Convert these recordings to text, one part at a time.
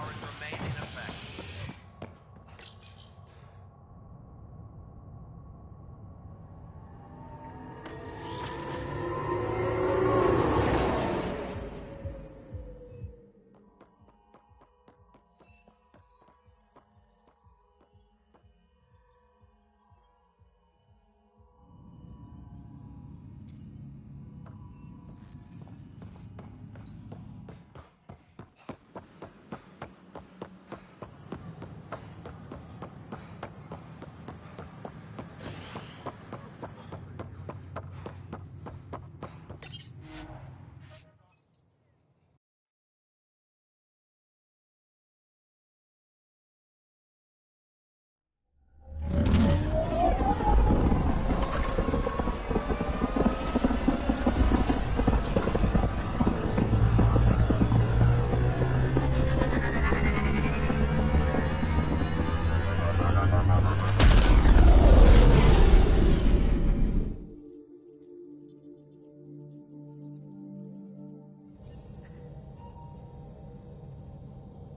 powers remain in effect.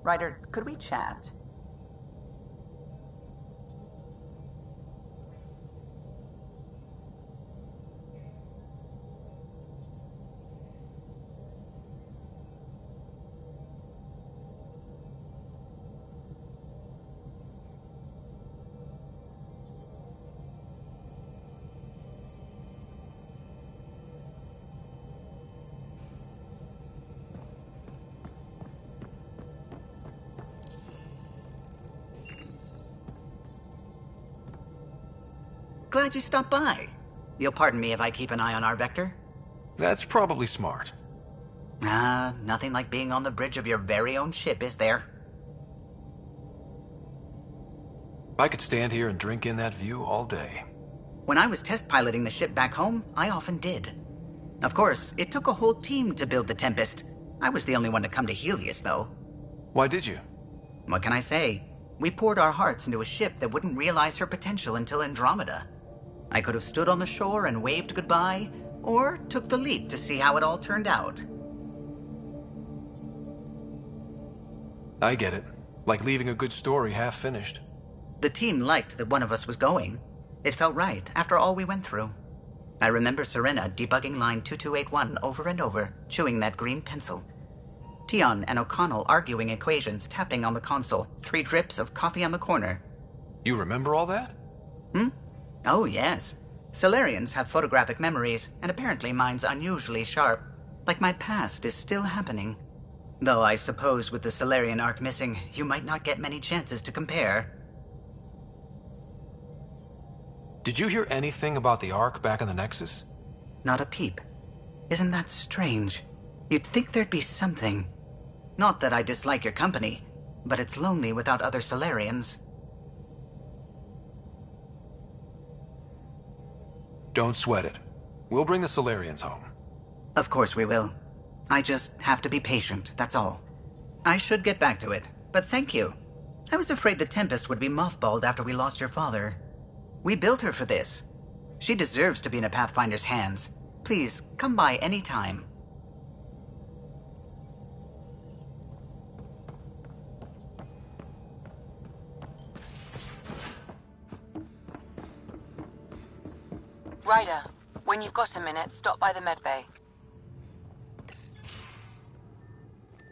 Ryder, could we chat? Glad you stopped by. You'll pardon me if I keep an eye on our vector? That's probably smart. Nothing like being on the bridge of your very own ship, is there? I could stand here and drink in that view all day. When I was test piloting the ship back home, I often did. Of course, it took a whole team to build the Tempest. I was the only one to come to Helios, though. Why did you? What can I say? We poured our hearts into a ship that wouldn't realize her potential until Andromeda. I could have stood on the shore and waved goodbye, or took the leap to see how it all turned out. I get it. Like leaving a good story half-finished. The team liked that one of us was going. It felt right after all we went through. I remember Serena debugging line 2281 over and over, chewing that green pencil. Tion and O'Connell arguing equations, tapping on the console, 3 drips of coffee on the corner. You remember all that? Oh, yes. Solarians have photographic memories, and apparently mine's unusually sharp. Like my past is still happening. Though I suppose with the Solarian arc missing, you might not get many chances to compare. Did you hear anything about the Ark back in the Nexus? Not a peep. Isn't that strange? You'd think there'd be something. Not that I dislike your company, but it's lonely without other Solarians. Don't sweat it. We'll bring the Solarians home. Of course we will. I just have to be patient, that's all. I should get back to it, but thank you. I was afraid the Tempest would be mothballed after we lost your father. We built her for this. She deserves to be in a Pathfinder's hands. Please, come by any time. Ryder, when you've got a minute, stop by the medbay.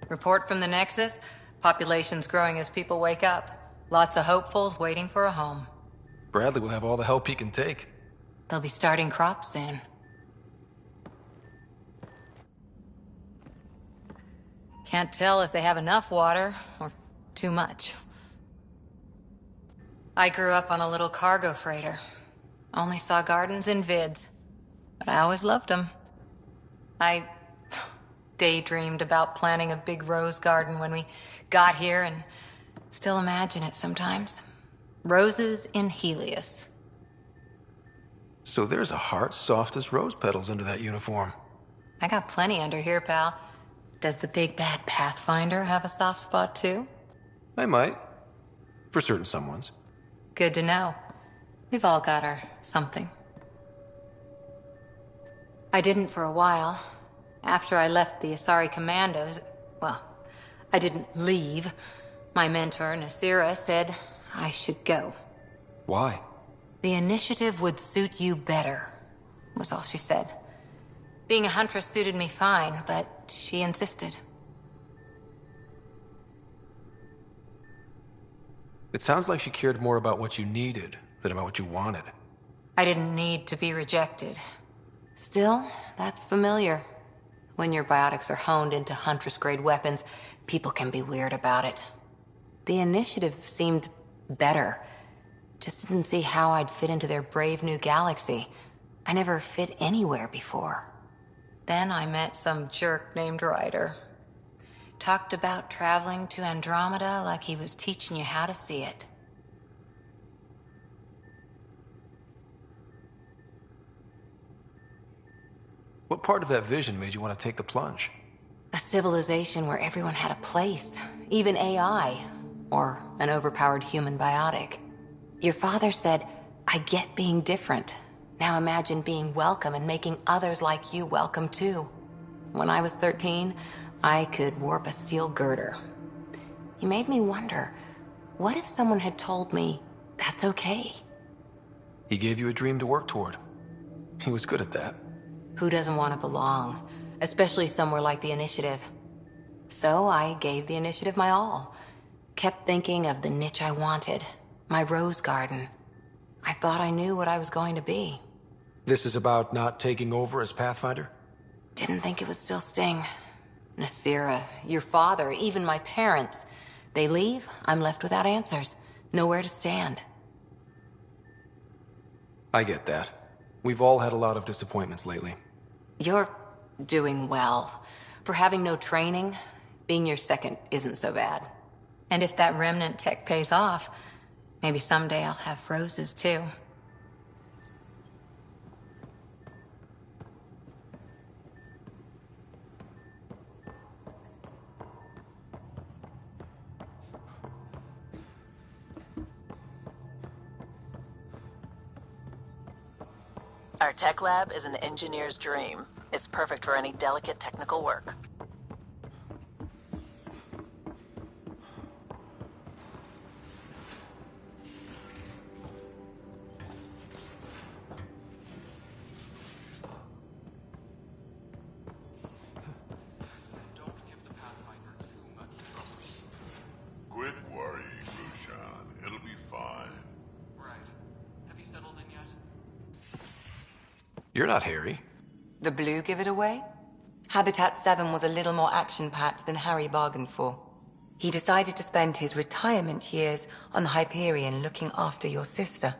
Report from the Nexus. Population's growing as people wake up. Lots of hopefuls waiting for a home. Bradley will have all the help he can take. They'll be starting crops soon. Can't tell if they have enough water or too much. I grew up on a little cargo freighter. Only saw gardens in vids, but I always loved them. I daydreamed about planting a big rose garden when we got here and still imagine it sometimes. Roses in Helios. So there's a heart soft as rose petals under that uniform. I got plenty under here, pal. Does the big bad Pathfinder have a soft spot too? I might. For certain someones. Good to know. We've all got our something. I didn't for a while. After I left the Asari Commandos, well, I didn't leave. My mentor, Nasira, said I should go. Why? The initiative would suit you better, was all she said. Being a huntress suited me fine, but she insisted. It sounds like she cared more about what you needed than about what you wanted. I didn't need to be rejected. Still, that's familiar. When your biotics are honed into Huntress-grade weapons, people can be weird about it. The initiative seemed better. Just didn't see how I'd fit into their brave new galaxy. I never fit anywhere before. Then I met some jerk named Ryder. Talked about traveling to Andromeda like he was teaching you how to see it. What part of that vision made you want to take the plunge? A civilization where everyone had a place, even AI, or an overpowered human biotic. Your father said, I get being different. Now imagine being welcome and making others like you welcome too. When I was 13, I could warp a steel girder. You made me wonder, what if someone had told me that's okay? He gave you a dream to work toward. He was good at that. Who doesn't want to belong? Especially somewhere like the Initiative. So I gave the Initiative my all. Kept thinking of the niche I wanted. My rose garden. I thought I knew what I was going to be. This is about not taking over as Pathfinder? Didn't think it would still sting. Nasira, your father, even my parents. They leave, I'm left without answers. Nowhere to stand. I get that. We've all had a lot of disappointments lately. You're doing well. For having no training, being your second isn't so bad. And if that remnant tech pays off, maybe someday I'll have roses too. Our tech lab is an engineer's dream. It's perfect for any delicate technical work. Quit worrying, Rushan. It'll be fine. Right. Have you settled in yet? You're not Harry. The blue give it away? Habitat 7 was a little more action-packed than Harry bargained for. He decided to spend his retirement years on the Hyperion looking after your sister.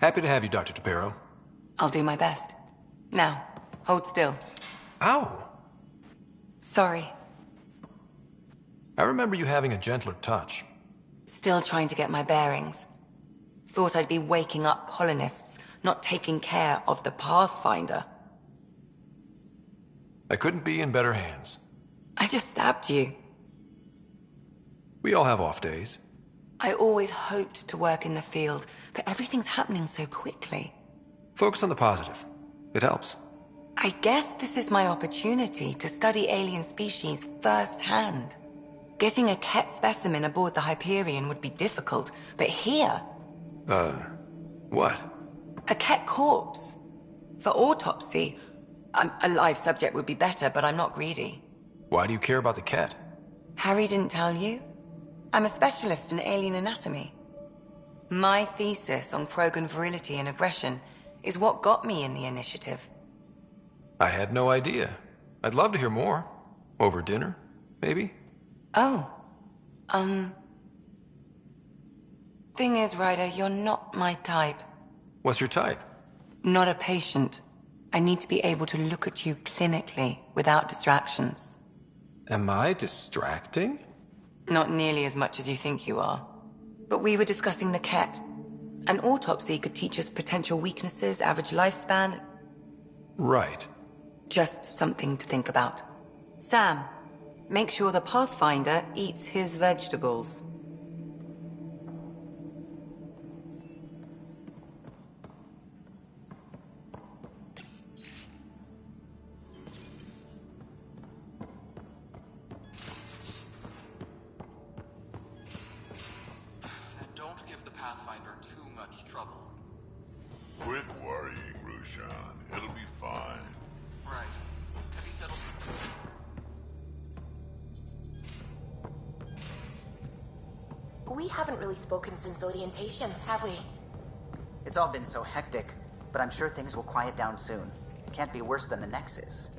Happy to have you, Dr. Tapero. I'll do my best. Now, hold still. Ow! Sorry. I remember you having a gentler touch. Still trying to get my bearings. Thought I'd be waking up colonists, not taking care of the Pathfinder. I couldn't be in better hands. I just stabbed you. We all have off days. I always hoped to work in the field, but everything's happening so quickly. Focus on the positive. It helps. I guess this is my opportunity to study alien species firsthand. Getting a Ket specimen aboard the Hyperion would be difficult, but here... What? A Ket corpse. For autopsy, a live subject would be better, but I'm not greedy. Why do you care about the cat? Harry didn't tell you? I'm a specialist in alien anatomy. My thesis on Krogan virility and aggression is what got me in the initiative. I had no idea. I'd love to hear more. Over dinner, maybe? Oh. Thing is, Ryder, you're not my type. What's your type? Not a patient. I need to be able to look at you clinically without distractions. Am I distracting? Not nearly as much as you think you are. But we were discussing the Ket. An autopsy could teach us potential weaknesses, average lifespan. Right. Just something to think about. Sam, make sure the Pathfinder eats his vegetables. We haven't really spoken since orientation, have we? It's all been so hectic, but I'm sure things will quiet down soon. Can't be worse than the Nexus.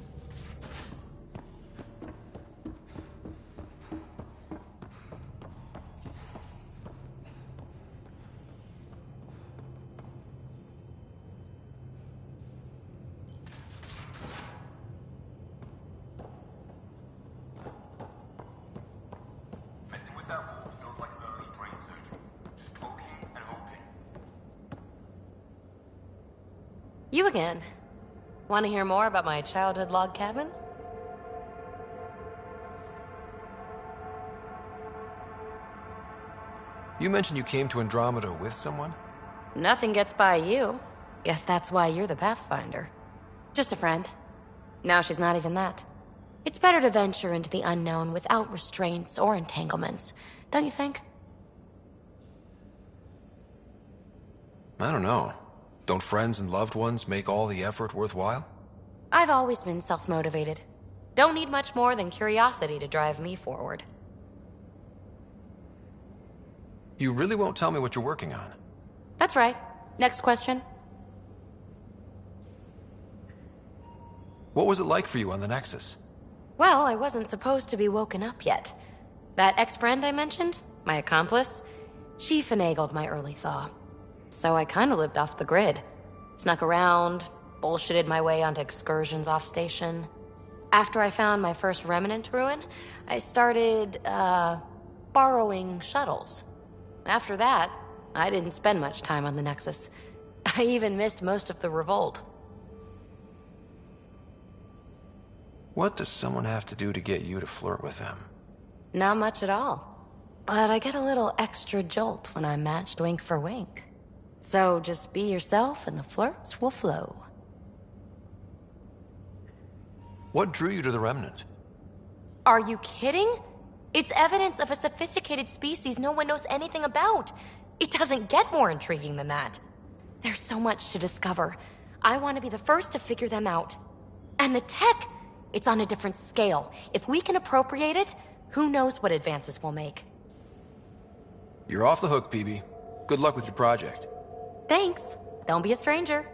Messing with that wall feels like early brain surgery. Just poking and hoping. You again. Want to hear more about my childhood log cabin? You mentioned you came to Andromeda with someone? Nothing gets by you. Guess that's why you're the Pathfinder. Just a friend. Now she's not even that. It's better to venture into the unknown without restraints or entanglements, don't you think? I don't know. Don't friends and loved ones make all the effort worthwhile? I've always been self-motivated. Don't need much more than curiosity to drive me forward. You really won't tell me what you're working on? That's right. Next question. What was it like for you on the Nexus? Well, I wasn't supposed to be woken up yet. That ex-friend I mentioned, my accomplice, she finagled my early thaw. So I kinda lived off the grid. Snuck around, bullshitted my way onto excursions off station. After I found my first remnant ruin, I started, borrowing shuttles. After that, I didn't spend much time on the Nexus. I even missed most of the revolt. What does someone have to do to get you to flirt with them? Not much at all. But I get a little extra jolt when I'm matched wink for wink. So just be yourself and the flirts will flow. What drew you to the Remnant? Are you kidding? It's evidence of a sophisticated species no one knows anything about. It doesn't get more intriguing than that. There's so much to discover. I want to be the first to figure them out. And the tech, it's on a different scale. If we can appropriate it, who knows what advances we'll make. You're off the hook, PB. Good luck with your project. Thanks. Don't be a stranger.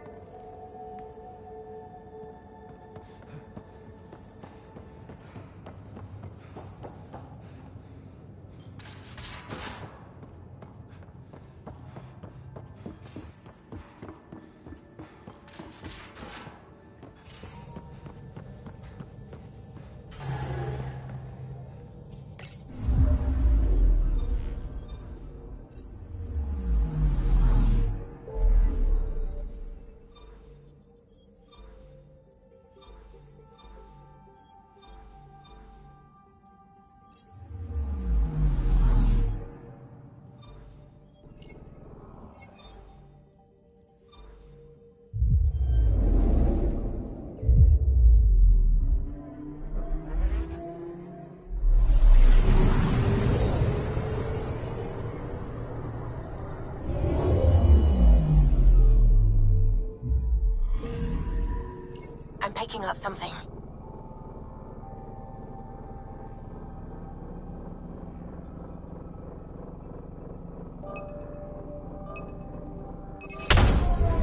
I'm picking up something.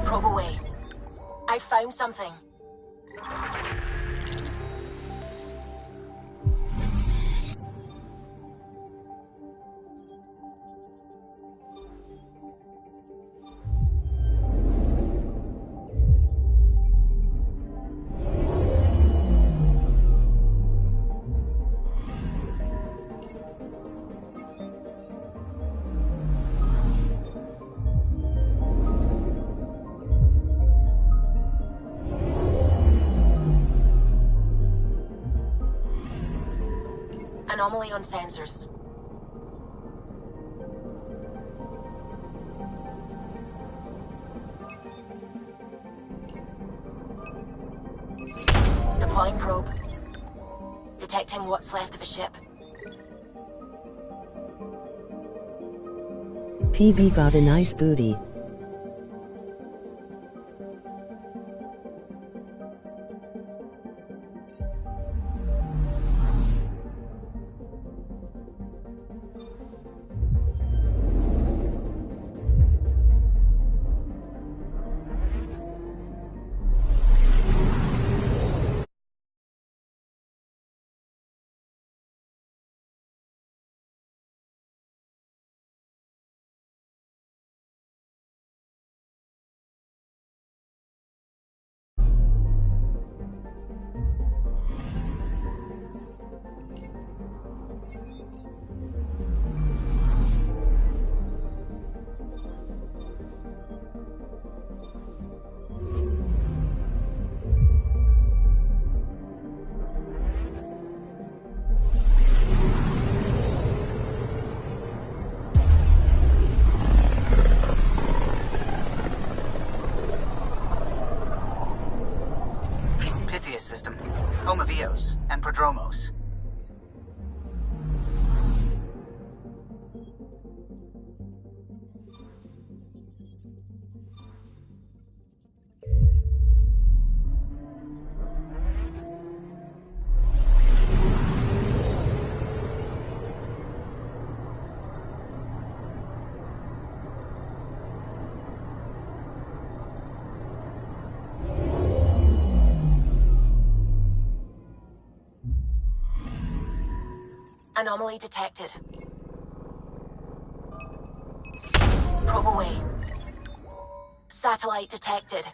Probe away. I found something. Anomaly on sensors. Deploying probe. Detecting what's left of a ship. PB got a nice booty. and Prodromos. Anomaly detected. Probe away. Satellite detected.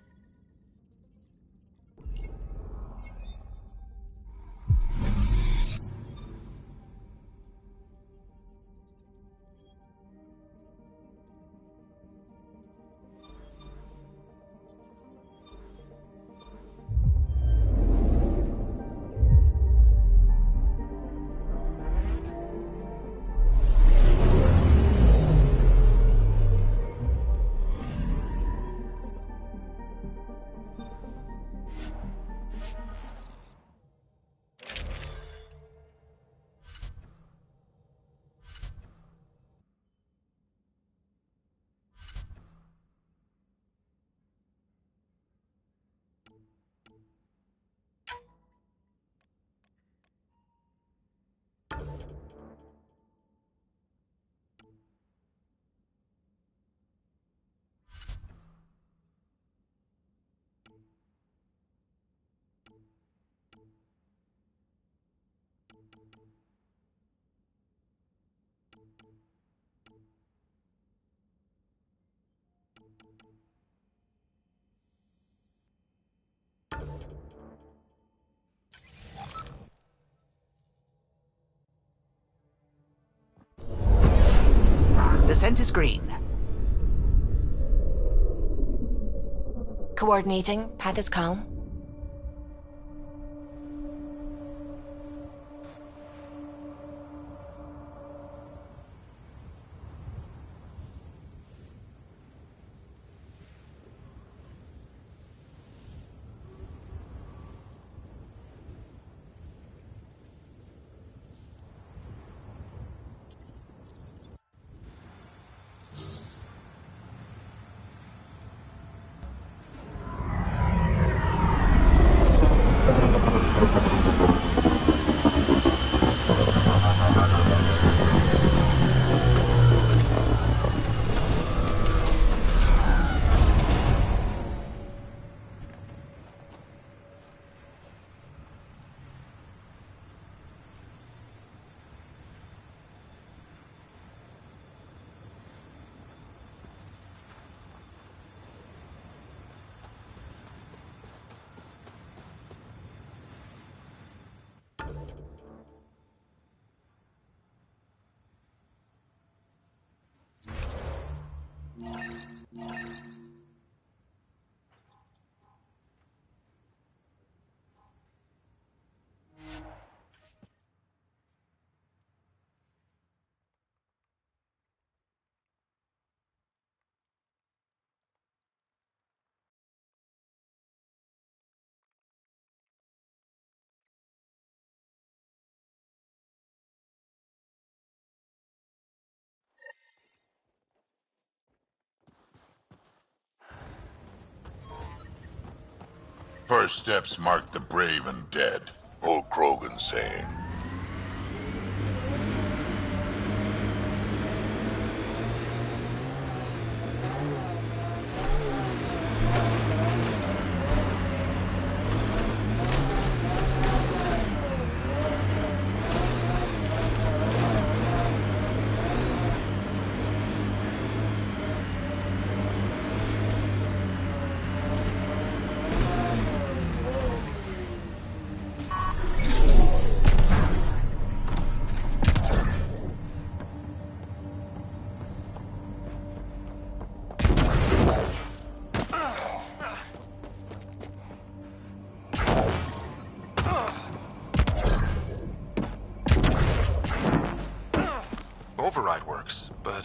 Descent is green. Coordinating. Path is calm. First steps mark the brave and dead. Old Krogan saying. Override works, but...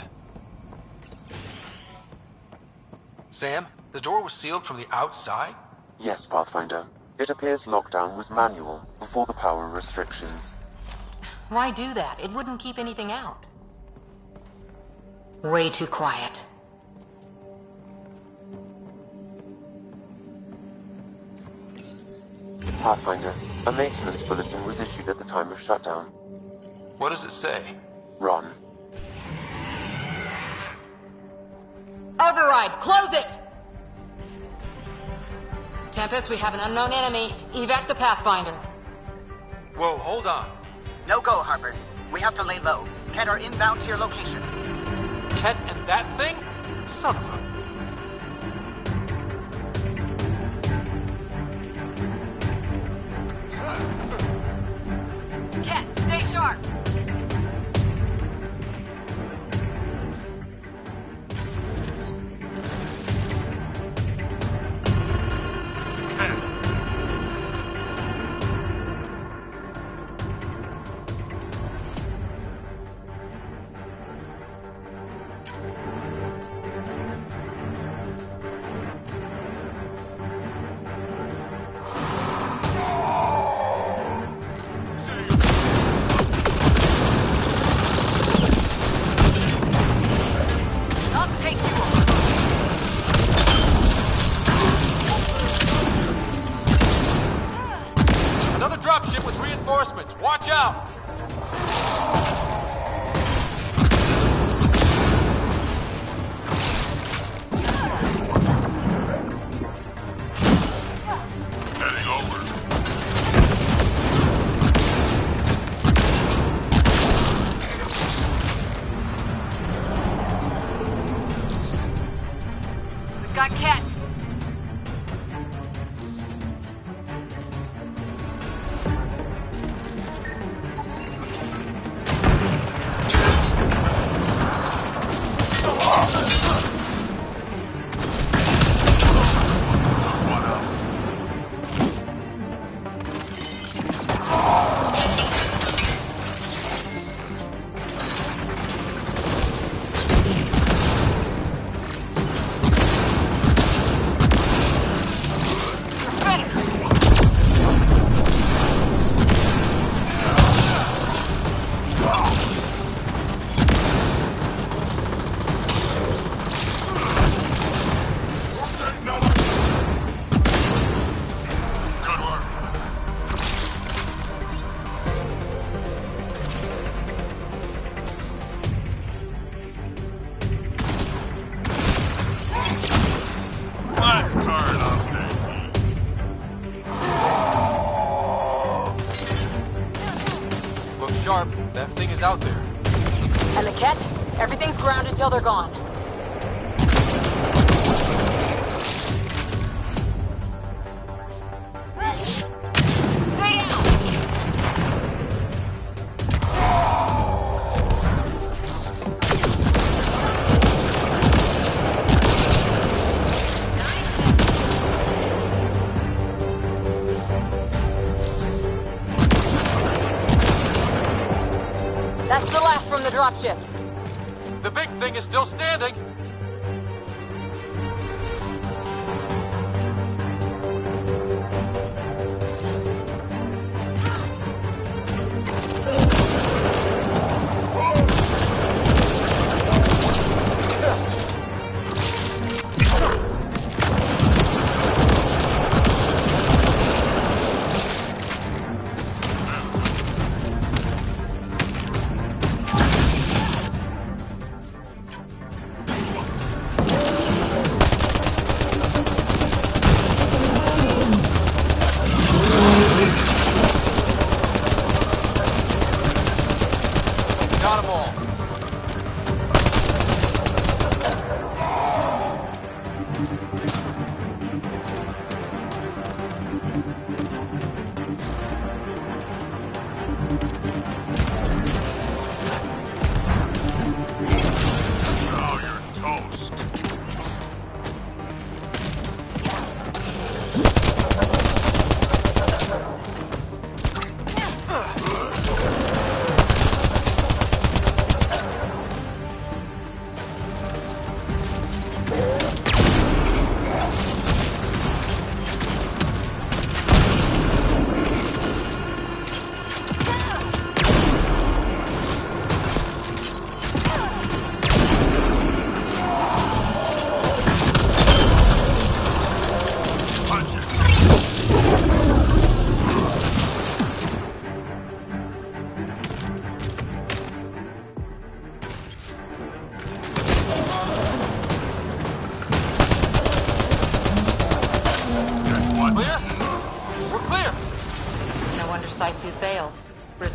Sam, the door was sealed from the outside? Yes, Pathfinder. It appears lockdown was manual, before the power restrictions. Why do that? It wouldn't keep anything out. Way too quiet. Pathfinder, a maintenance bulletin was issued at the time of shutdown. What does it say? Run. Override! Close it! Tempest, we have an unknown enemy. Evac the Pathfinder. Whoa, hold on. No go, Harper. We have to lay low. Ket are inbound to your location. Ket and that thing? Son of a... Ket, stay sharp! Another dropship with reinforcements. Watch out! Heading over. We've got Ket. Let's turn up Look sharp. That thing is out there. And the Ket? Everything's grounded till they're gone. Stay down! That's the last from the dropships. The big thing is still standing. Got 'em all. Now you're toast.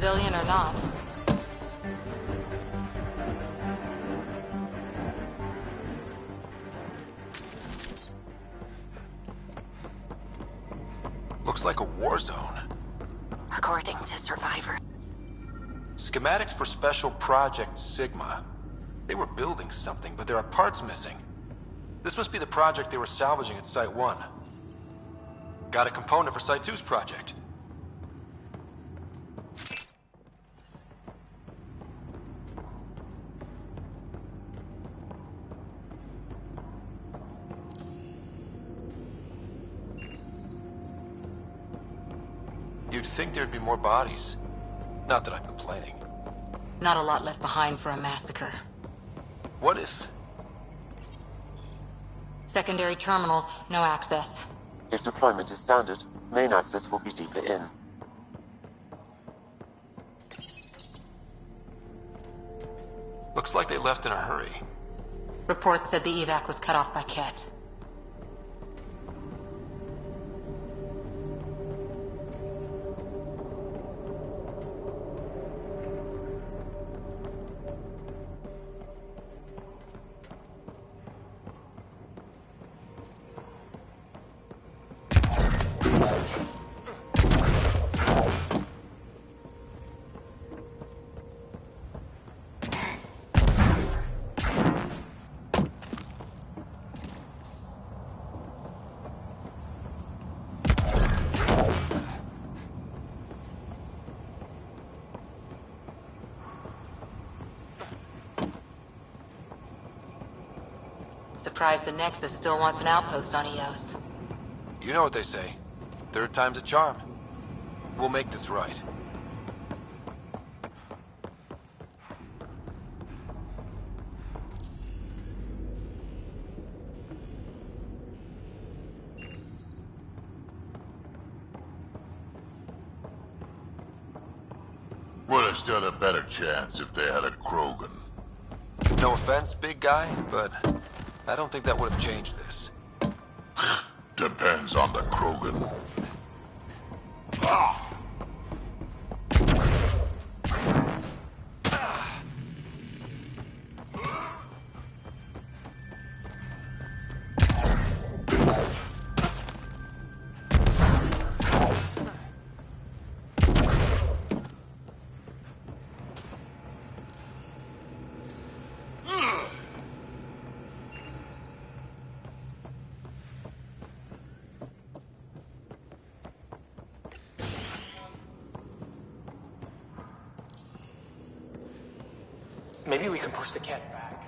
Brazilian or not. Looks like a war zone. According to Survivor. Schematics for Special Project Sigma. They were building something, but there are parts missing. This must be the project they were salvaging at Site 1. Got a component for Site 2's project. You'd think there'd be more bodies. Not that I'm complaining. Not a lot left behind for a massacre. What if... Secondary terminals, no access. If deployment is standard, main access will be deeper in. Looks like they left in a hurry. Reports said the evac was cut off by Ket. Surprised the Nexus still wants an outpost on Eos. You know what they say. Third time's a charm. We'll make this right. Would have stood a better chance if they had a Krogan. No offense, big guy, but I don't think that would have changed this. Depends on the Krogan. Maybe we can push the cat back.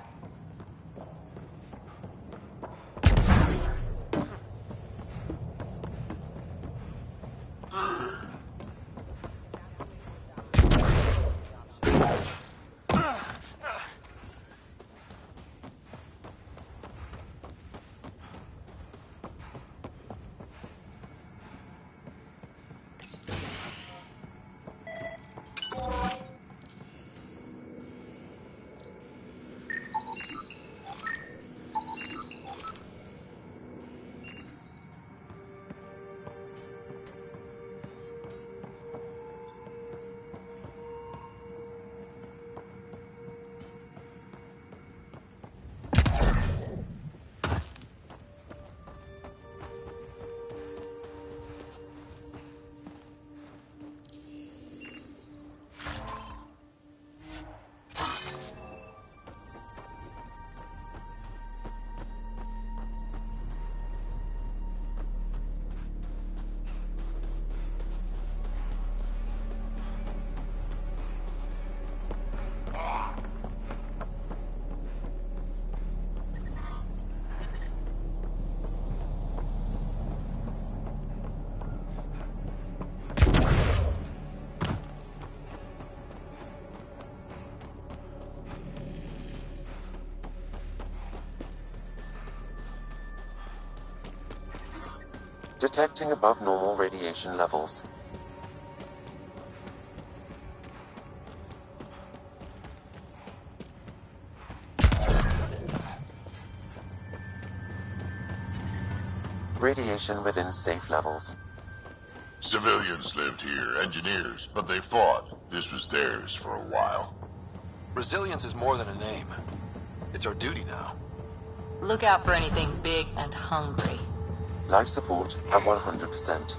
Detecting above normal radiation levels. Radiation within safe levels. Civilians lived here, engineers, but they fought. This was theirs for a while. Resilience is more than a name. It's our duty now. Look out for anything big and hungry. Life support at 100%.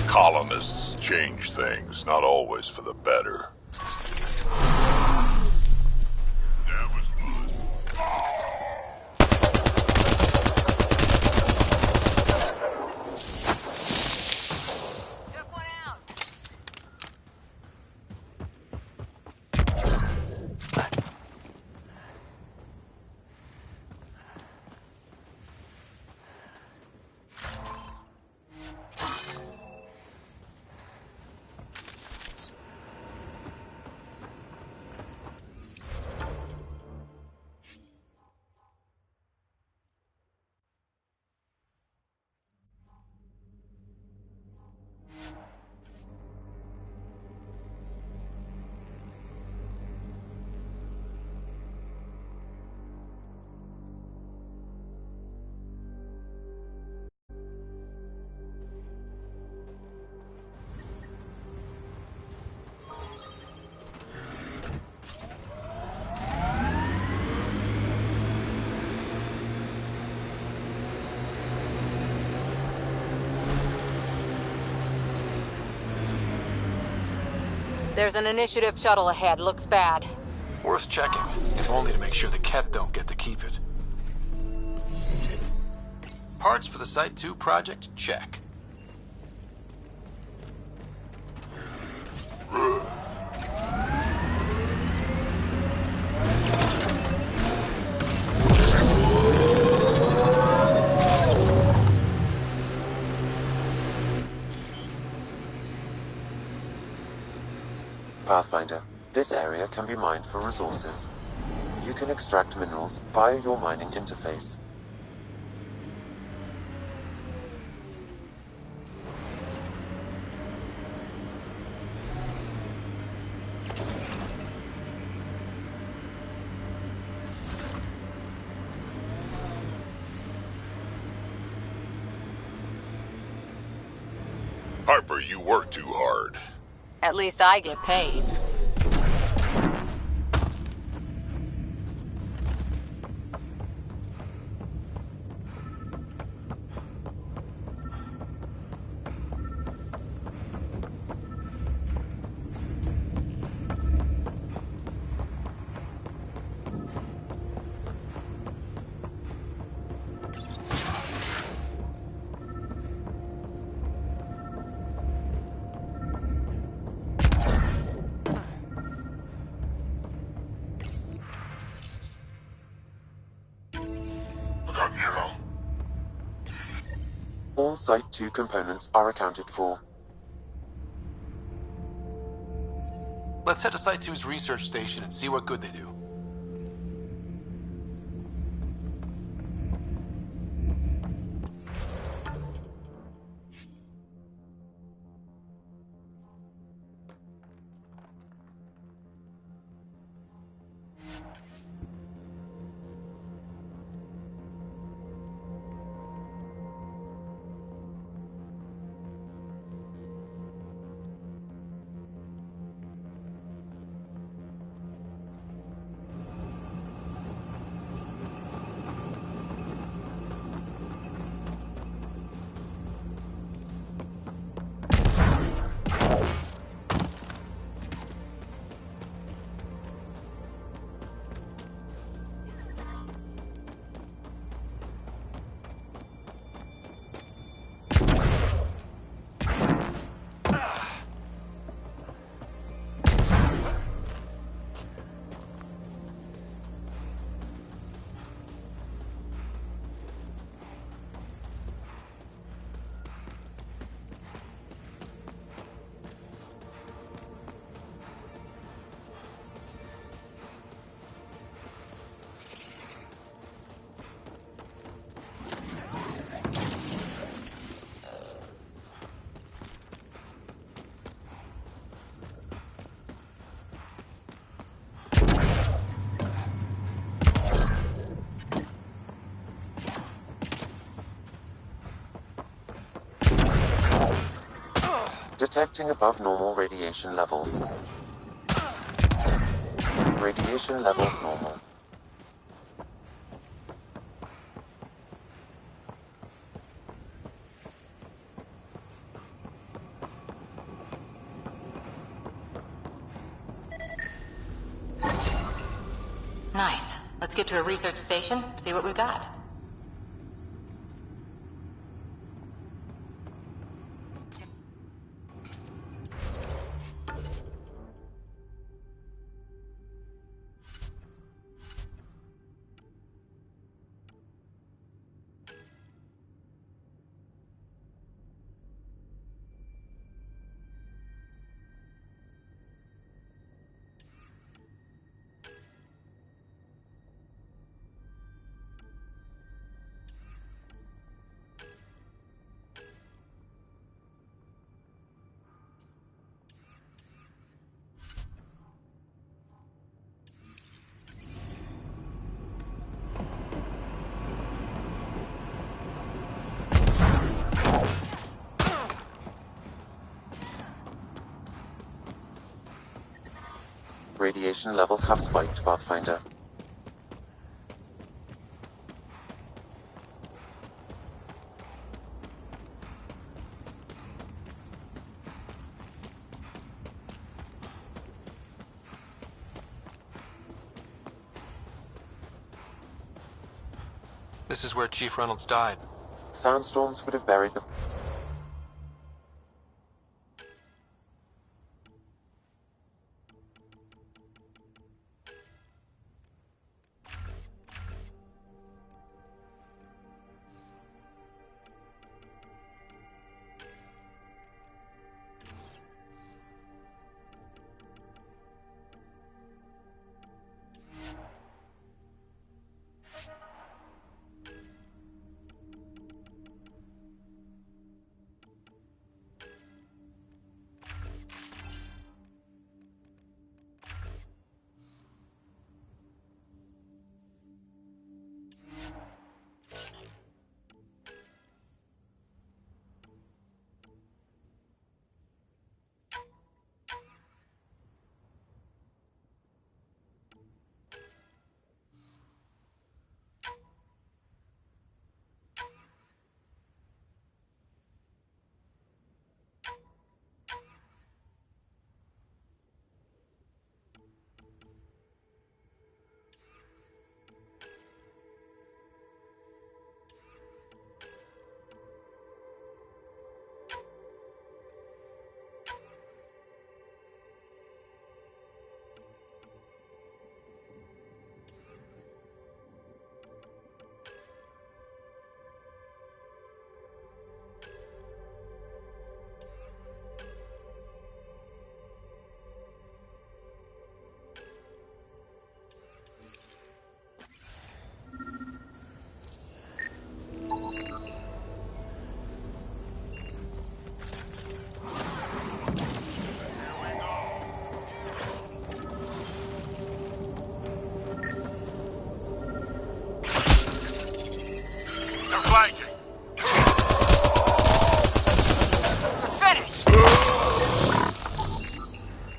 Colonists change things, not always for the better. There's an initiative shuttle ahead. Looks bad. Worth checking, if only to make sure the Kett don't get to keep it. Parts for the Site 2 project? Check. Pathfinder, this area can be mined for resources. You can extract minerals via your mining interface. Harper, you work too hard. At least I get paid. All Site 2 components are accounted for. Let's head to Site 2's research station and see what good they do. Detecting above normal radiation levels. Radiation levels normal. Nice. Let's get to a research station, see what we've got. Radiation levels have spiked, Pathfinder. This is where Chief Reynolds died. Sandstorms would have buried the...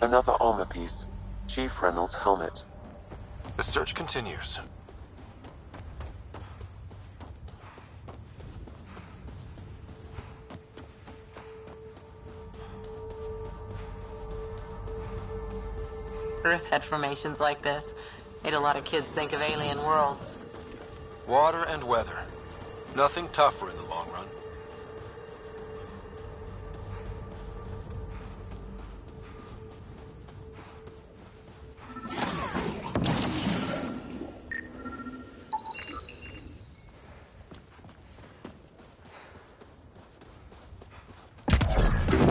Another armor piece. Chief Reynolds' helmet. The search continues. Earth had formations like this. Made a lot of kids think of alien worlds. Water and weather. Nothing tougher in the long run.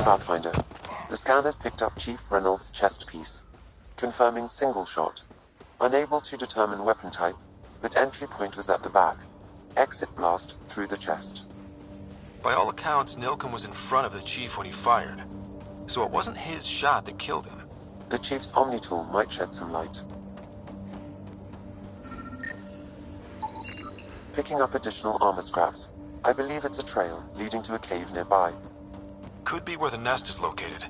Pathfinder. The scanners picked up Chief Reynolds' chest piece, confirming single shot. Unable to determine weapon type, but entry point was at the back. Exit blast through the chest. By all accounts, Nilkum was in front of the Chief when he fired. So it wasn't his shot that killed him. The Chief's Omni tool might shed some light. Picking up additional armor scraps. I believe it's a trail leading to a cave nearby. Could be where the nest is located.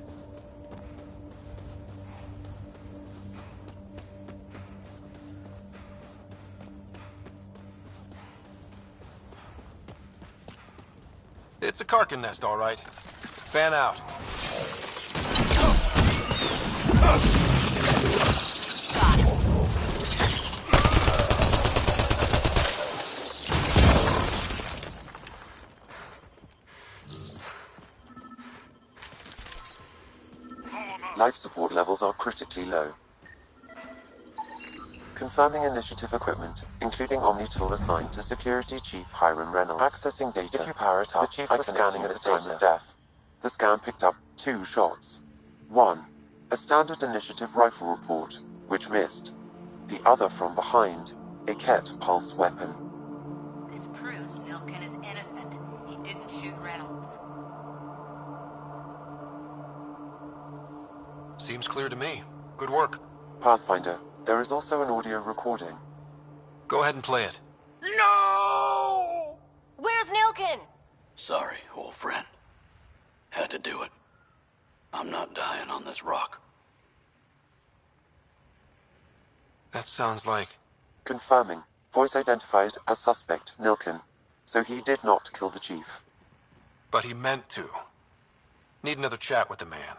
It's a Karkin nest, all right. Fan out. Life support levels are critically low. Confirming initiative equipment, including Omni tool assigned to Security Chief Hiram Reynolds. Accessing data. If you power it up, the Chief was scanning at the time of death. The scan picked up 2 shots. One, a standard initiative rifle report, which missed. The other from behind, a Ket pulse weapon. This proves Milken is innocent. He didn't shoot Reynolds. Seems clear to me. Good work. Pathfinder, there is also an audio recording. Go ahead and play it. No! Where's Nilkin? Sorry, old friend. Had to do it. I'm not dying on this rock. That sounds like... Confirming. Voice identified as suspect, Nilkin. So he did not kill the Chief. But he meant to. Need another chat with the man.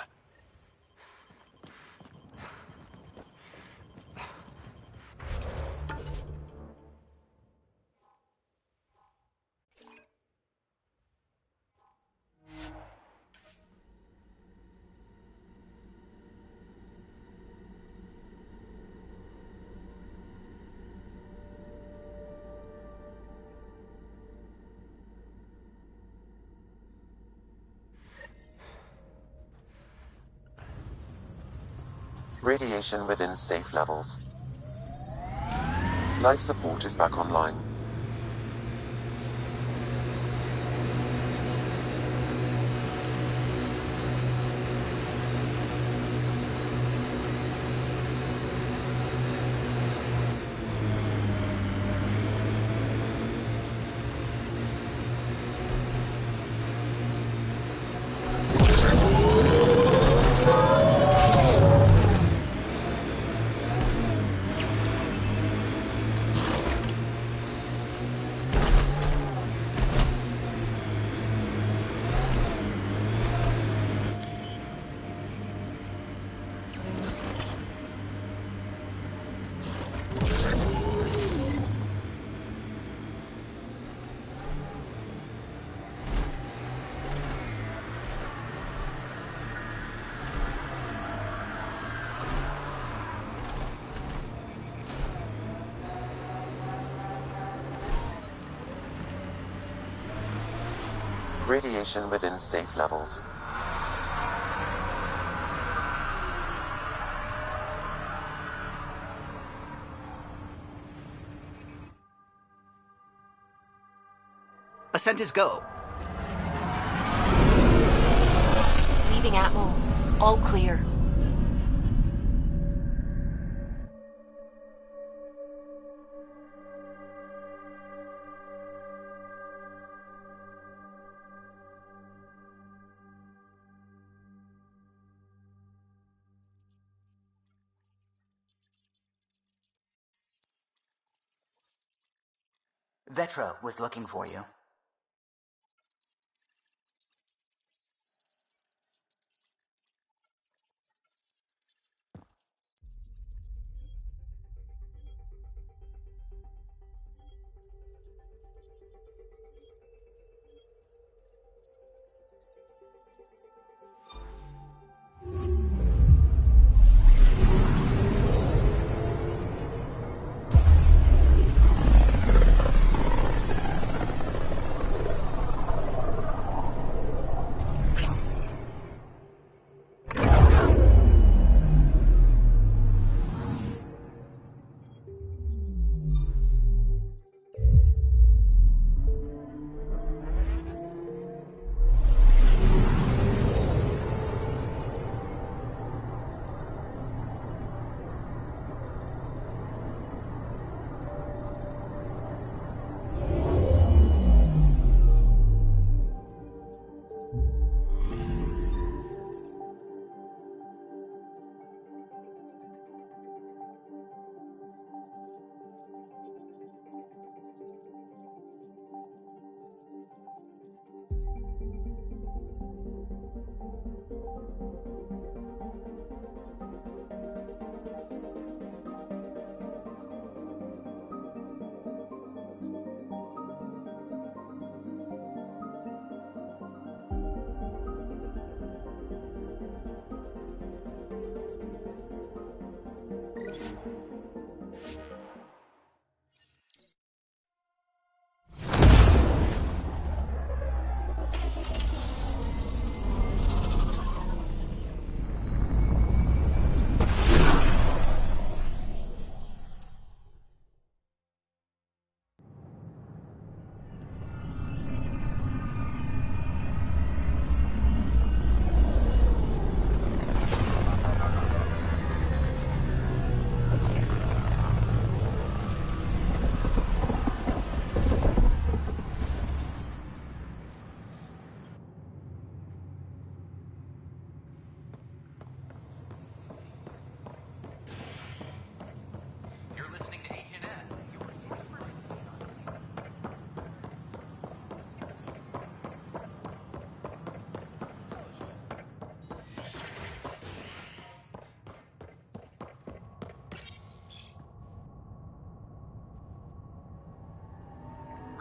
Radiation within safe levels. Life support is back online. Radiation within safe levels. Ascent is go. Leaving Atmo. All clear. Vetra was looking for you.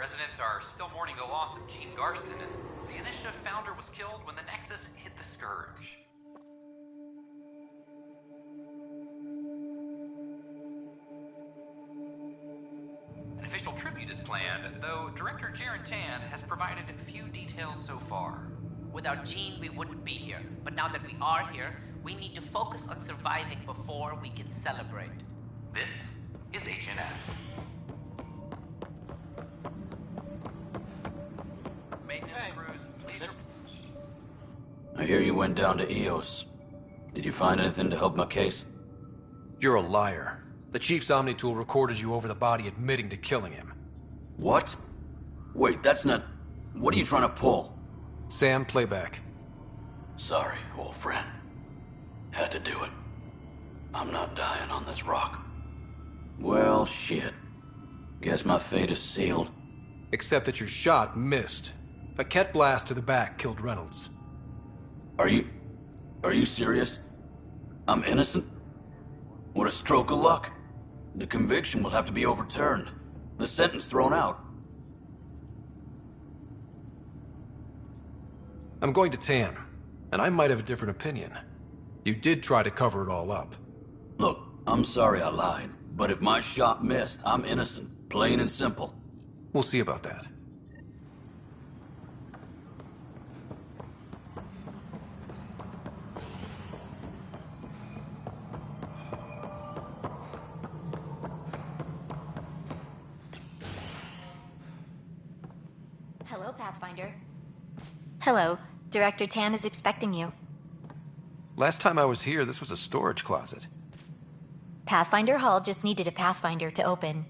Residents are still mourning the loss of Gene Garson, and the Initiative founder was killed when the Nexus hit the Scourge. An official tribute is planned, though Director Jaren Tan has provided few details so far. Without Gene, we wouldn't be here. But now that we are here, we need to focus on surviving before we can celebrate. This is Agent F. I hear you went down to EOS. Did you find anything to help my case? You're a liar. The Chief's Omni-Tool recorded you over the body admitting to killing him. What? Wait, that's not... What are you trying to pull? Sam, playback. Sorry, old friend. Had to do it. I'm not dying on this rock. Well, shit. Guess my fate is sealed. Except that your shot missed. A Ket blast to the back killed Reynolds. Are you serious? I'm innocent? What a stroke of luck. The conviction will have to be overturned. The sentence thrown out. I'm going to Tan, and I might have a different opinion. You did try to cover it all up. Look, I'm sorry I lied, but if my shot missed, I'm innocent. Plain and simple. We'll see about that. Hello, Pathfinder. Hello. Director Tan is expecting you. Last time I was here, this was a storage closet. Pathfinder Hall just needed a Pathfinder to open.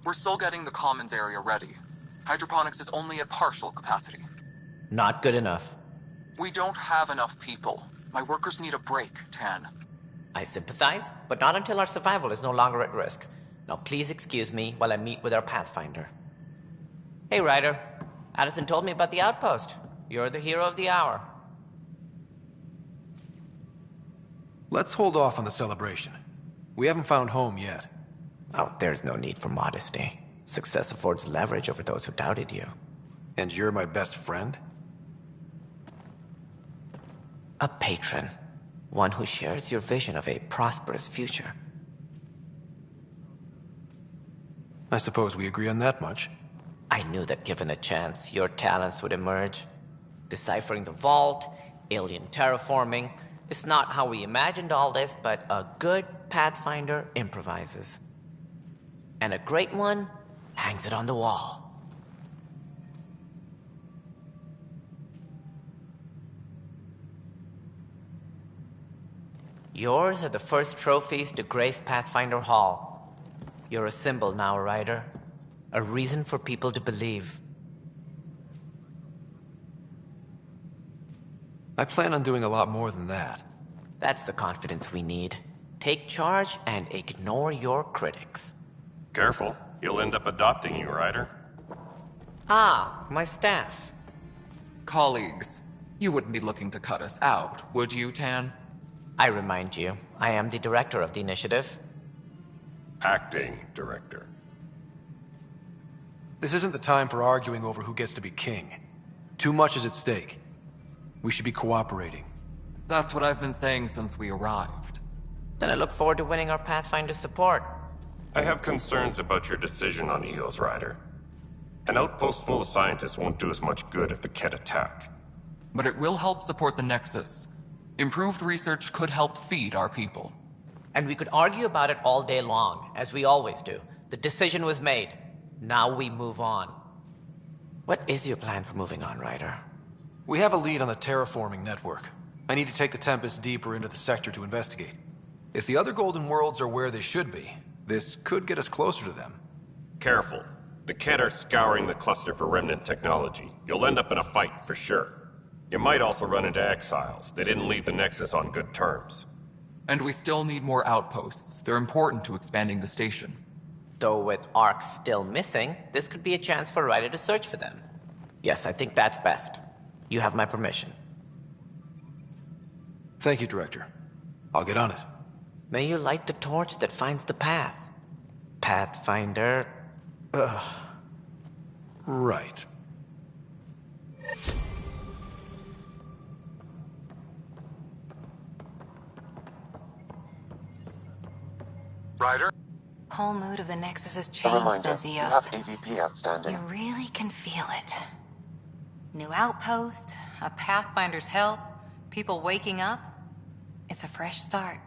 We're still getting the commons area ready. Hydroponics is only at partial capacity. Not good enough. We don't have enough people. My workers need a break, Tan. I sympathize, but not until our survival is no longer at risk. Now please excuse me while I meet with our Pathfinder. Hey, Ryder. Addison told me about the outpost. You're the hero of the hour. Let's hold off on the celebration. We haven't found home yet. Oh, there's no need for modesty. Success affords leverage over those who doubted you. And you're my best friend? A patron. One who shares your vision of a prosperous future. I suppose we agree on that much. I knew that given a chance, your talents would emerge. Deciphering the vault, alien terraforming. It's not how we imagined all this, but a good Pathfinder improvises. And a great one hangs it on the wall. Yours are the first trophies to grace Pathfinder Hall. You're a symbol now, Ryder. A reason for people to believe. I plan on doing a lot more than that. That's the confidence we need. Take charge and ignore your critics. Careful. He'll end up adopting you, Ryder. Ah, my staff. Colleagues, you wouldn't be looking to cut us out, would you, Tan? I remind you, I am the director of the initiative. Acting director. This isn't the time for arguing over who gets to be king. Too much is at stake. We should be cooperating. That's what I've been saying since we arrived. Then I look forward to winning our Pathfinder's support. I have concerns about your decision on EOS, Ryder. An outpost full of scientists won't do as much good if the Ket attack. But it will help support the Nexus. Improved research could help feed our people. And we could argue about it all day long, as we always do. The decision was made. Now we move on. What is your plan for moving on, Ryder? We have a lead on the terraforming network. I need to take the Tempest deeper into the sector to investigate. If the other Golden Worlds are where they should be, this could get us closer to them. Careful. The Ket are scouring the cluster for remnant technology. You'll end up in a fight for sure. You might also run into exiles. They didn't leave the Nexus on good terms. And we still need more outposts. They're important to expanding the station. Though with Ark still missing, this could be a chance for Ryder to search for them. Yes, I think that's best. You have my permission. Thank you, Director. I'll get on it. May you light the torch that finds the path. Pathfinder... Ugh. Right. Ryder? Whole mood of the Nexus has A changed reminder, since you have EOS. AVP outstanding. You really can feel it. New outpost, a Pathfinder's help, people waking up. It's a fresh start.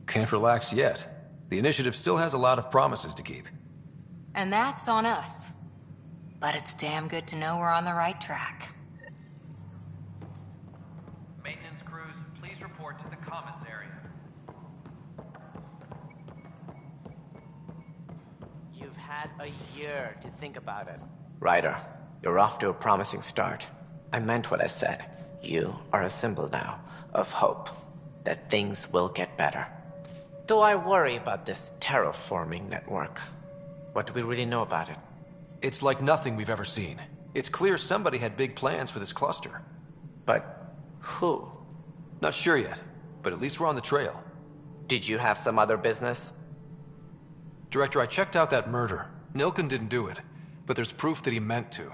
Can't relax yet. The initiative still has a lot of promises to keep. And that's on us. But it's damn good to know we're on the right track. Maintenance crews, please report to the commons area. You've had a year to think about it. Ryder, you're off to a promising start. I meant what I said. You are a symbol now of hope that things will get better. Though I worry about this terraforming network. What do we really know about it? It's like nothing we've ever seen. It's clear somebody had big plans for this cluster. But who? Not sure yet, but at least we're on the trail. Did you have some other business? Director, I checked out that murder. Nilken didn't do it, but there's proof that he meant to.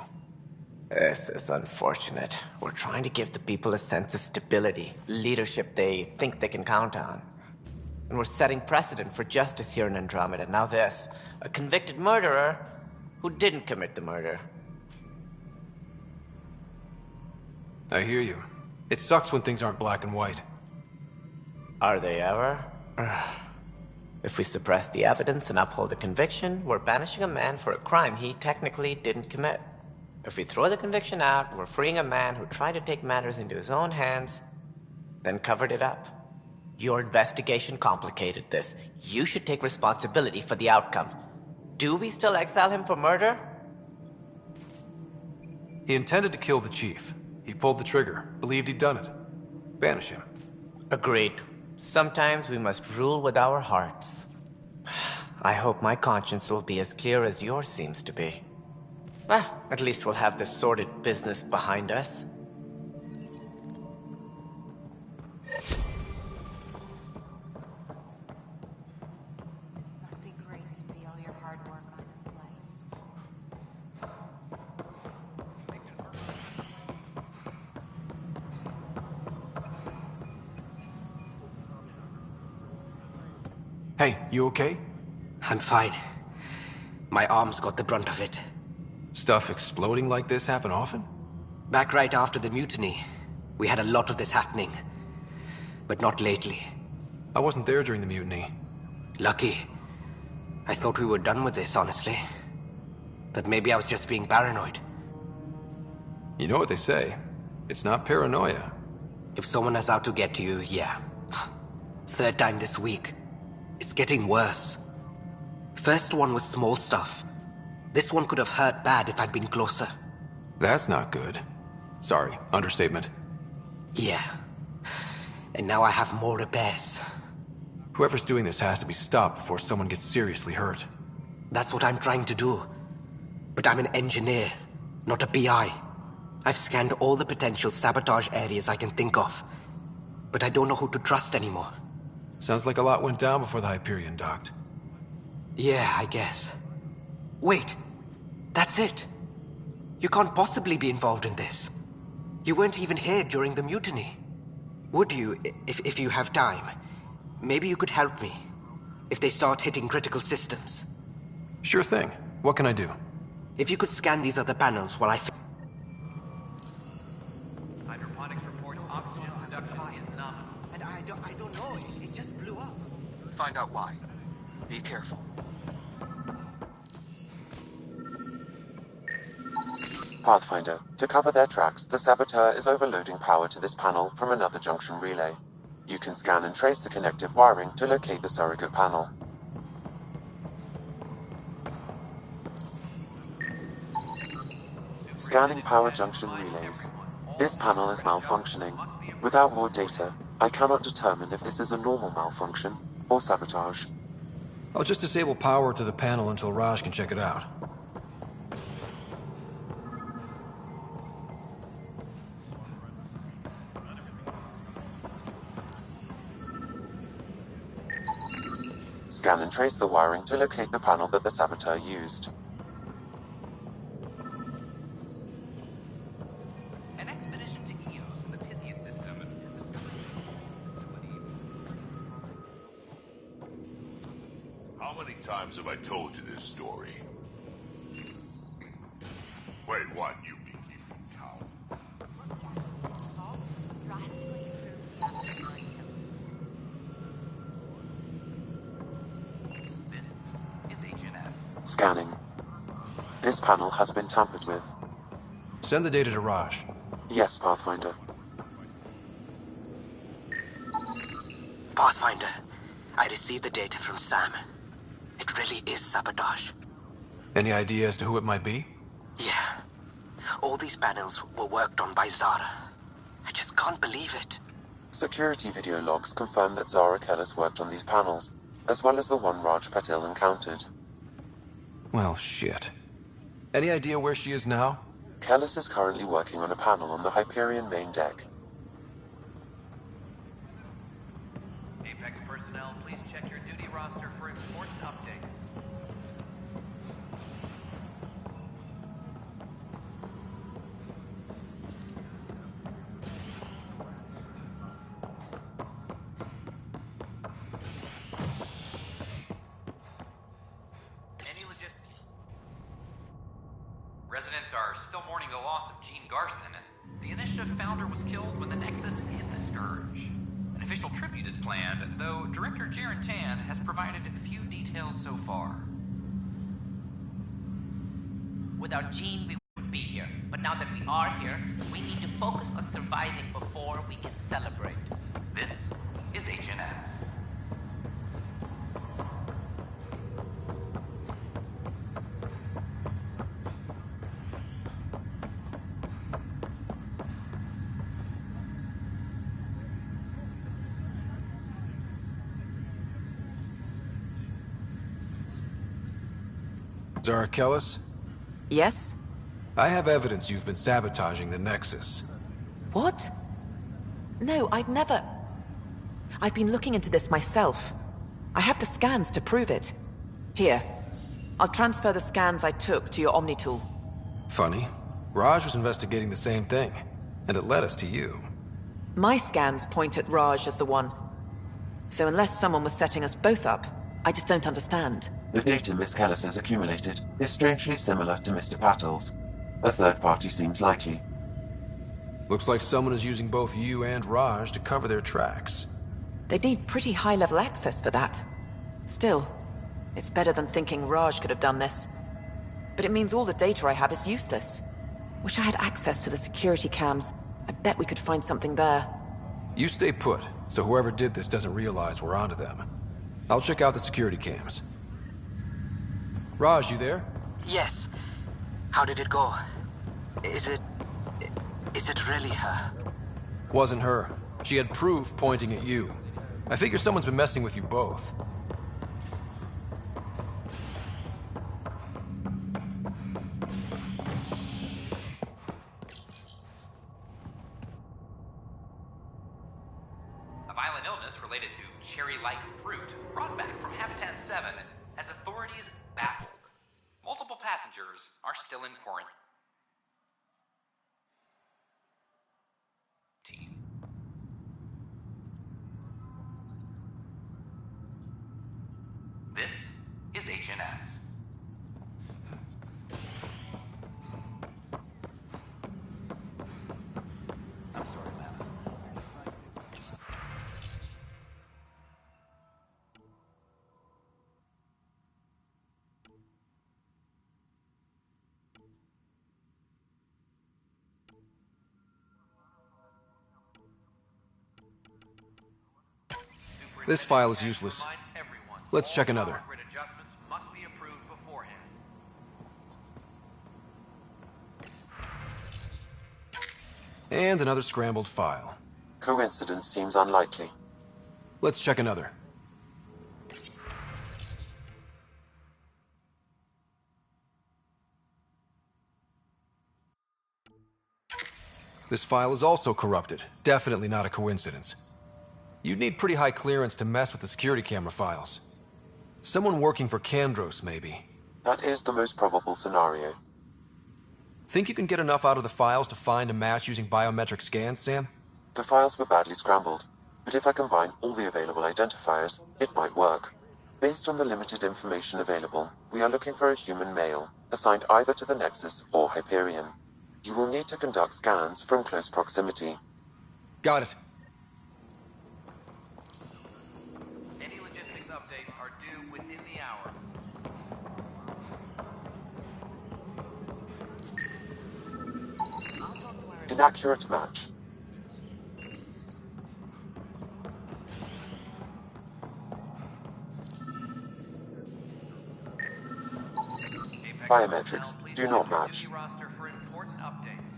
This is unfortunate. We're trying to give the people a sense of stability, leadership they think they can count on. And we're setting precedent for justice here in Andromeda. Now this, a convicted murderer who didn't commit the murder. I hear you. It sucks when things aren't black and white. Are they ever? If we suppress the evidence and uphold the conviction, we're banishing a man for a crime he technically didn't commit. If we throw the conviction out, we're freeing a man who tried to take matters into his own hands, then covered it up. Your investigation complicated this. You should take responsibility for the outcome. Do we still exile him for murder? He intended to kill the chief. He pulled the trigger, believed he'd done it. Banish him. Agreed. Sometimes we must rule with our hearts. I hope my conscience will be as clear as yours seems to be. At least we'll have this sordid business behind us. Must be great to see all your hard work on display. Hey, you okay? I'm fine. My arms got the brunt of it. Stuff exploding like this happen often? Back right after the mutiny, we had a lot of this happening. But not lately. I wasn't there during the mutiny. Lucky. I thought we were done with this, honestly. That maybe I was just being paranoid. You know what they say. It's not paranoia. If someone is out to get you, yeah. Third time this week. It's getting worse. First one was small stuff. This one could have hurt bad if I'd been closer. That's not good. Sorry, understatement. Yeah. And now I have more repairs. Whoever's doing this has to be stopped before someone gets seriously hurt. That's what I'm trying to do. But I'm an engineer, not a PI. I've scanned all the potential sabotage areas I can think of. But I don't know who to trust anymore. Sounds like a lot went down before the Hyperion docked. Yeah, I guess. Wait, that's it. You can't possibly be involved in this. You weren't even here during the mutiny. Would you, if you have time? Maybe you could help me. If they start hitting critical systems. Sure thing. What can I do? If you could scan these other panels while I... Hydroponics reports oxygen production is nominal. And I don't know, it just blew up. Find out why. Be careful. Pathfinder, to cover their tracks, the saboteur is overloading power to this panel from another junction relay. You can scan and trace the connective wiring to locate the surrogate panel. Scanning power junction relays. This panel is malfunctioning. Without more data, I cannot determine if this is a normal malfunction or sabotage. I'll just disable power to the panel until Raj can check it out. Scan and trace the wiring to locate the panel that the saboteur used. An expedition to Eos in the Pythia system has How many times have I told you this story? Wait, what? You beefy cow. This is HNS. Scanning. This panel has been tampered with. Send the data to Raj. Yes, Pathfinder. Pathfinder, I received the data from Sam. It really is sabotage. Any idea as to who it might be? Yeah. All these panels were worked on by Zara. I just can't believe it. Security video logs confirm that Zara Kellis worked on these panels, as well as the one Raj Patil encountered. Well, shit. Any idea where she is now? Kellis is currently working on a panel on the Hyperion main deck. Apex personnel, please check your duty roster for important updates. Residents are still mourning the loss of Gene Garson. The initiative founder was killed when the Nexus hit the Scourge. An official tribute is planned, though Director Jaren Tan has provided few details so far. Without Gene, we would be here. But now that we are here, we need to focus on surviving before we can celebrate. This is HNS. Zara Kellis? Yes? I have evidence you've been sabotaging the Nexus. What? No, I'd never... I've been looking into this myself. I have the scans to prove it. Here. I'll transfer the scans I took to your Omni tool. Funny. Raj was investigating the same thing, and it led us to you. My scans point at Raj as the one. So unless someone was setting us both up, I just don't understand. The data Miss Kellis has accumulated is strangely similar to Mr. Patil's. A third party seems likely. Looks like someone is using both you and Raj to cover their tracks. They'd need pretty high-level access for that. Still, it's better than thinking Raj could have done this. But it means all the data I have is useless. Wish I had access to the security cams. I bet we could find something there. You stay put, so whoever did this doesn't realize we're onto them. I'll check out the security cams. Raj, you there? Yes. How did it go? Is it really her? Wasn't her. She had proof pointing at you. I figure someone's been messing with you both. A violent illness related to cherry-like fruit brought back from Habitat 7 has authorities baffled. Multiple passengers are still in quarantine. This is HNS. I'm sorry, Lana. This file is useless. Let's check another. Grid adjustments must be approved beforehand. And another scrambled file. Coincidence seems unlikely. Let's check another. This file is also corrupted. Definitely not a coincidence. You'd need pretty high clearance to mess with the security camera files. Someone working for Kandros, maybe. That is the most probable scenario. Think you can get enough out of the files to find a match using biometric scans, Sam? The files were badly scrambled, but if I combine all the available identifiers, it might work. Based on the limited information available, we are looking for a human male, assigned either to the Nexus or Hyperion. You will need to conduct scans from close proximity. Got it. Any logistics updates are due within the hour. Inaccurate match. Biometrics do not match. Roster for important updates.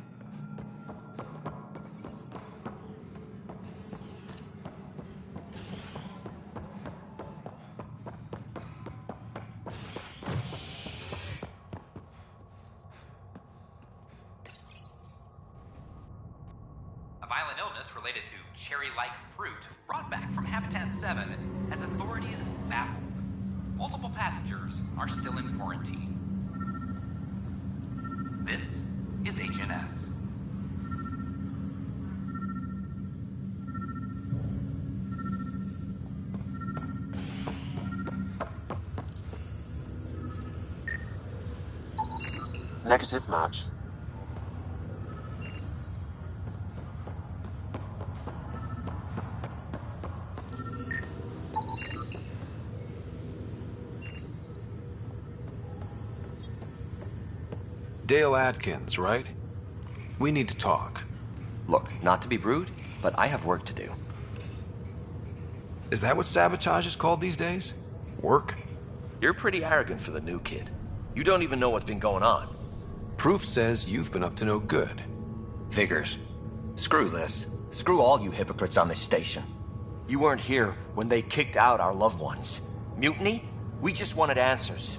A violent illness related to cherry-like fruit brought back from Habitat 7 has authorities baffled. Multiple passengers are still in quarantine. This is HNS. Negative match. Dale Atkins, right? We need to talk. Look, not to be rude, but I have work to do. Is that what sabotage is called these days? Work? You're pretty arrogant for the new kid. You don't even know what's been going on. Proof says you've been up to no good. Figures. Screw this. Screw all you hypocrites on this station. You weren't here when they kicked out our loved ones. Mutiny? We just wanted answers.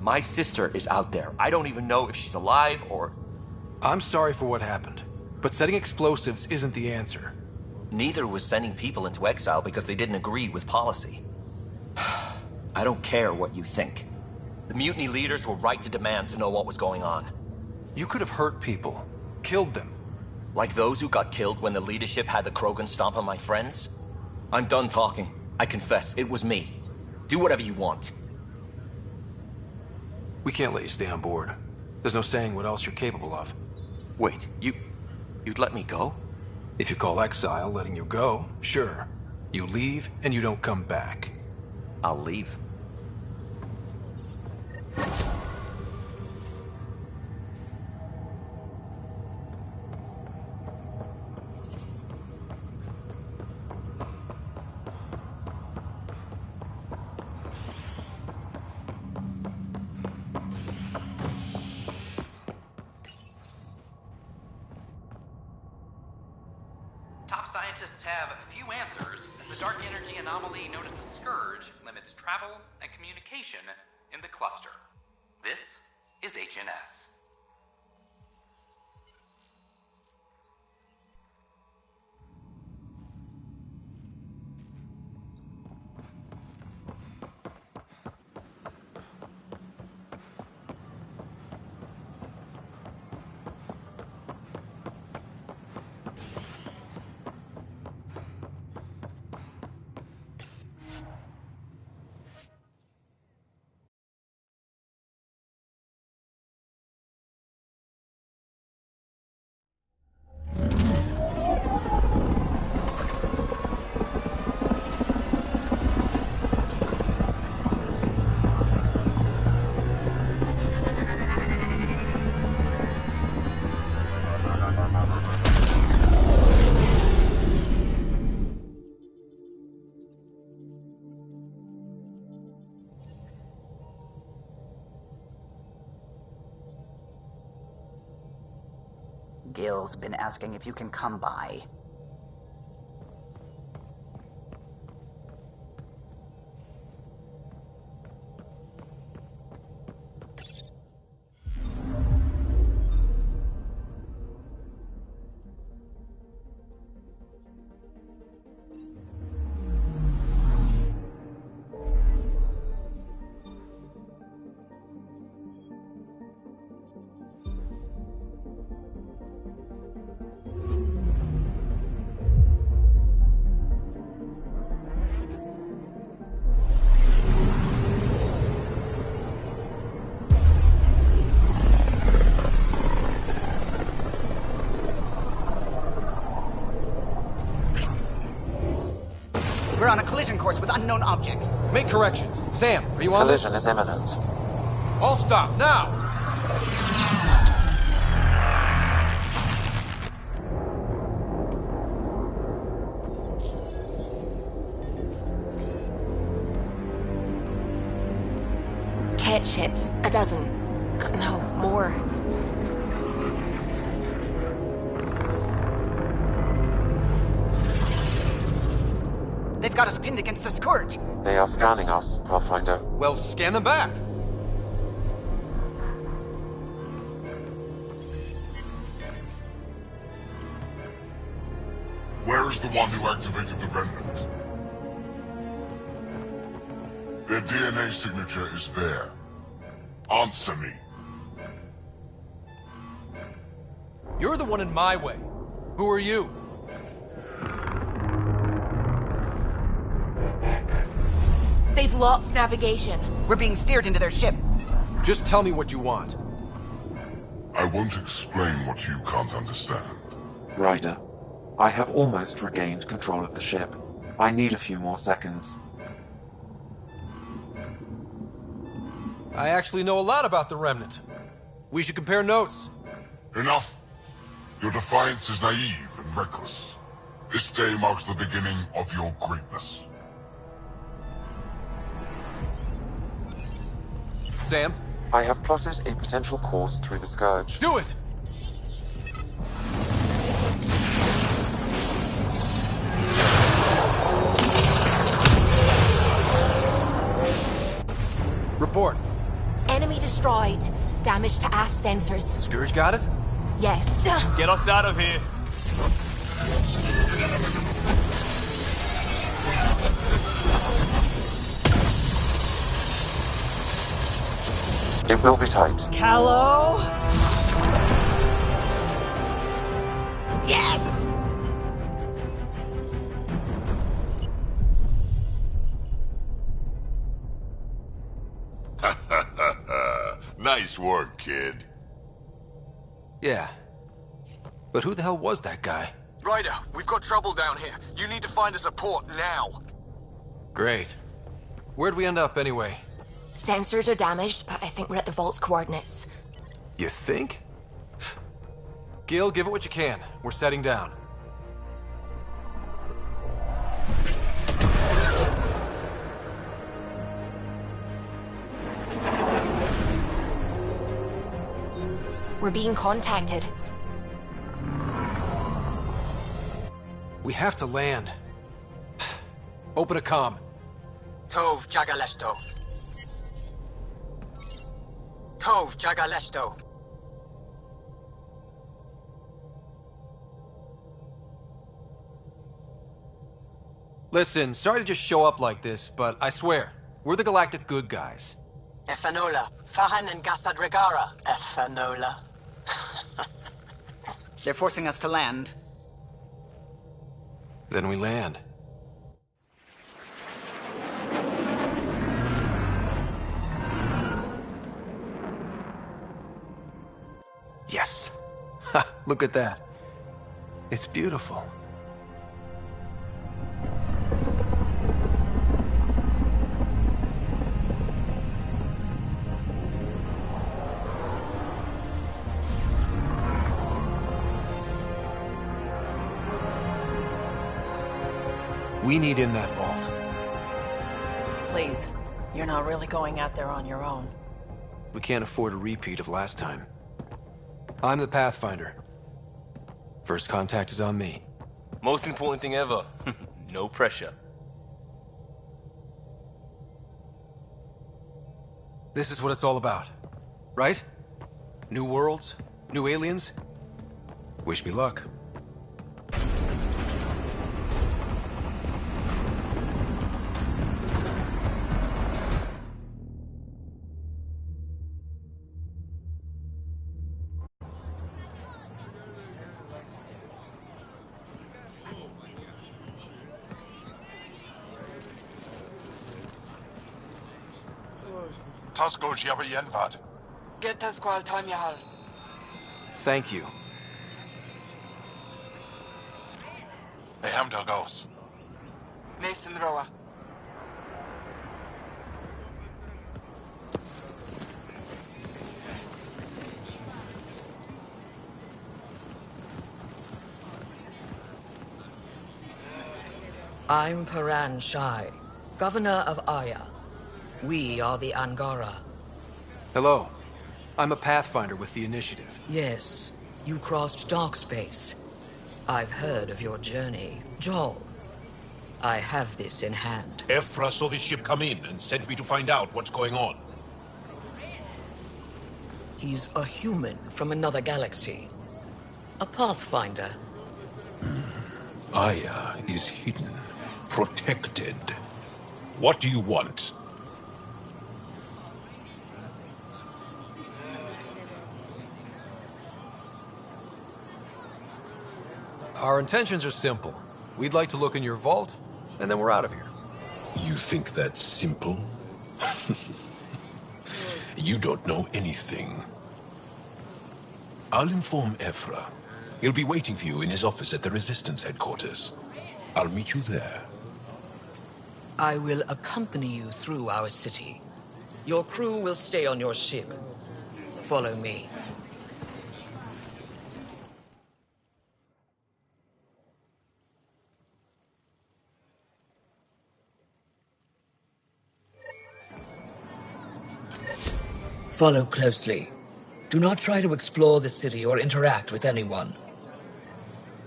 My sister is out there. I don't even know if she's alive or... I'm sorry for what happened, but setting explosives isn't the answer. Neither was sending people into exile because they didn't agree with policy. I don't care what you think. The mutiny leaders were right to demand to know what was going on. You could have hurt people, killed them. Like those who got killed when the leadership had the Krogan stomp on my friends? I'm done talking. I confess, it was me. Do whatever you want. We can't let you stay on board. There's no saying what else you're capable of. Wait, you'd let me go? If you call exile letting you go, sure. You leave and you don't come back. I'll leave. Top scientists have few answers, as the dark energy anomaly known as the Scourge limits travel and communication in the cluster. This is HNS. Gil's been asking if you can come by. We're on a collision course with unknown objects. Make corrections. Sam, are you on this? Collision is imminent. All stop, now! Cat ships. A dozen. No, more. They've got us pinned against the Scourge. They are scanning us, Pathfinder. Well, scan them back. Where is the one who activated the Remnant? Their DNA signature is there. Answer me. You're the one in my way. Who are you? They've lost navigation. We're being steered into their ship. Just tell me what you want. I won't explain what you can't understand. Ryder, I have almost regained control of the ship. I need a few more seconds. I actually know a lot about the Remnant. We should compare notes. Enough. Your defiance is naive and reckless. This day marks the beginning of your greatness. Sam? I have plotted a potential course through the Scourge. Do it! Report. Enemy destroyed. Damage to aft sensors. Scourge got it? Yes. Get us out of here. It will be tight. Callow? Yes! Nice work, kid. Yeah. But who the hell was that guy? Ryder, we've got trouble down here. You need to find us a port now. Great. Where'd we end up anyway? Sensors are damaged, but I think we're at the vault's coordinates. You think? Gil, give it what you can. We're setting down. We're being contacted. We have to land. Open a comm. Tov Jagaleshto. Tov Jagaleshto. Listen, sorry to just show up like this, but I swear, we're the galactic good guys. Efanola. Fahan and Gasad Regara. Efanola. They're forcing us to land. Then we land. Yes. Ha, look at that. It's beautiful. We need in that vault. Please, you're not really going out there on your own. We can't afford a repeat of last time. I'm the Pathfinder. First contact is on me. Most important thing ever. No pressure. This is what it's all about, right? New worlds, new aliens. Wish me luck. Tasko Jiabayenvad. Get us Squal Tamyahal. Thank you. Mason Roa. I'm Paran Shai, Governor of Aya. We are the Angara. Hello. I'm a Pathfinder with the Initiative. Yes, you crossed dark space. I've heard of your journey, Joel. I have this in hand. Ephra saw this ship come in and sent me to find out what's going on. He's a human from another galaxy. A Pathfinder. Aya is hidden, protected. What do you want? Our intentions are simple. We'd like to look in your vault, and then we're out of here. You think that's simple? You don't know anything. I'll inform Ephra. He'll be waiting for you in his office at the Resistance headquarters. I'll meet you there. I will accompany you through our city. Your crew will stay on your ship. Follow me. Follow closely. Do not try to explore the city or interact with anyone.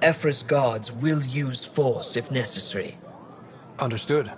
Ephra's guards will use force if necessary. Understood.